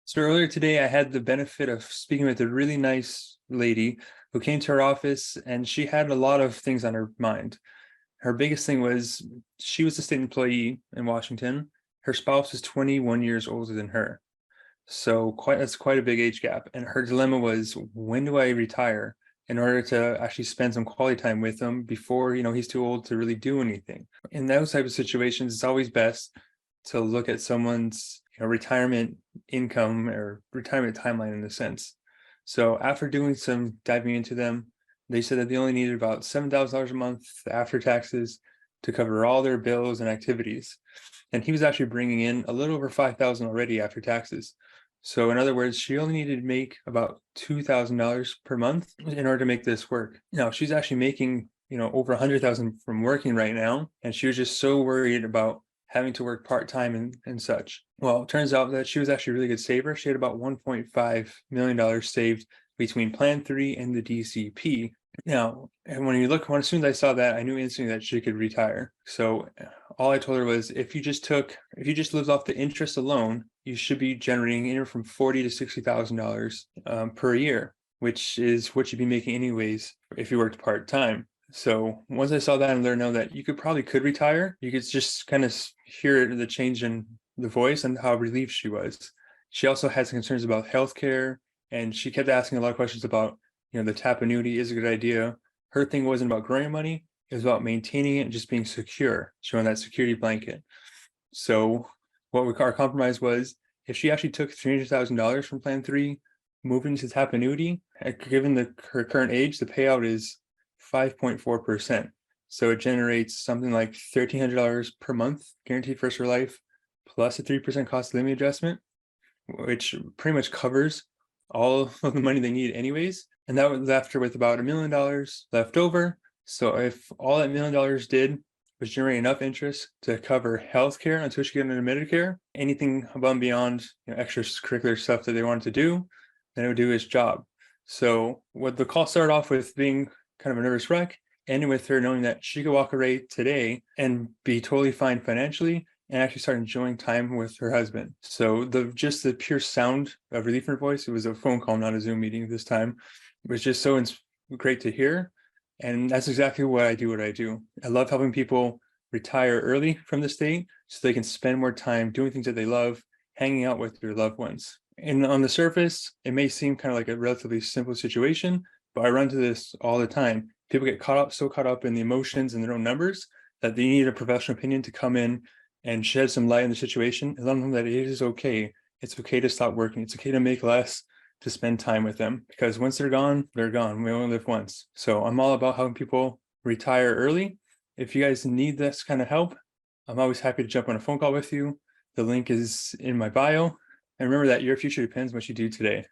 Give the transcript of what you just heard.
So earlier today, I had the benefit of speaking with a really nice lady who came to our office, and she had a lot of things on her mind. Her biggest thing was she was a state employee in Washington. Her spouse was 21 years older than her. So that's quite a big age gap. And her dilemma was, when do I retire in order to actually spend some quality time with him before, he's too old to really do anything. In those type of situations, it's always best to look at someone's retirement income or retirement timeline in a sense. So after doing some diving into them, they said that they only needed about $7,000 a month after taxes to cover all their bills and activities. And he was actually bringing in a little over 5,000 already after taxes. So in other words, she only needed to make about $2,000 per month in order to make this work. Now she's actually making, over 100,000 from working right now. And she was just so worried about having to work part-time and such. Well, it turns out that she was actually a really good saver. She had about $1.5 million saved between Plan 3 and the DCP. Now, and when you look, as soon as I saw that, I knew instantly that she could retire. So all I told her was, if you just lived off the interest alone, you should be generating anywhere from $40,000 to $60,000 per year, which is what you'd be making anyways if you worked part-time. So once I saw that and learned that you could retire, you could just kind of hear the change in the voice and how relieved she was. She also had some concerns about healthcare, and she kept asking a lot of questions about, the tap annuity is a good idea. Her thing wasn't about growing money, it was about maintaining it and just being secure, showing that security blanket. So our compromise was, if she actually took $300,000 from Plan 3, moved into tap annuity, given her current age, the payout is 5.4%. So it generates something like $1,300 per month guaranteed for her life, plus a 3% cost of living adjustment, which pretty much covers all of the money they need anyways. And that left her with about $1 million left over. So if all that $1 million did was generate enough interest to cover healthcare until she got into Medicare, anything above and beyond extracurricular stuff that they wanted to do, then it would do its job. So what the call started off with being kind of a nervous wreck, ending with her knowing that she could walk away today and be totally fine financially and actually start enjoying time with her husband. So the pure sound of relief in her voice, it was a phone call, not a Zoom meeting this time, was just so great to hear. And that's exactly what I do. I love helping people retire early from the state so they can spend more time doing things that they love, hanging out with their loved ones. And on the surface, it may seem kind of like a relatively simple situation, but I run into this all the time. People get so caught up in the emotions and their own numbers that they need a professional opinion to come in and shed some light in the situation and let them know that it is okay. It's okay to stop working. It's okay to make less, to spend time with them, because once they're gone, they're gone. We only live once. So I'm all about helping people retire early. If you guys need this kind of help, I'm always happy to jump on a phone call with you. The link is in my bio. And remember that your future depends on what you do today.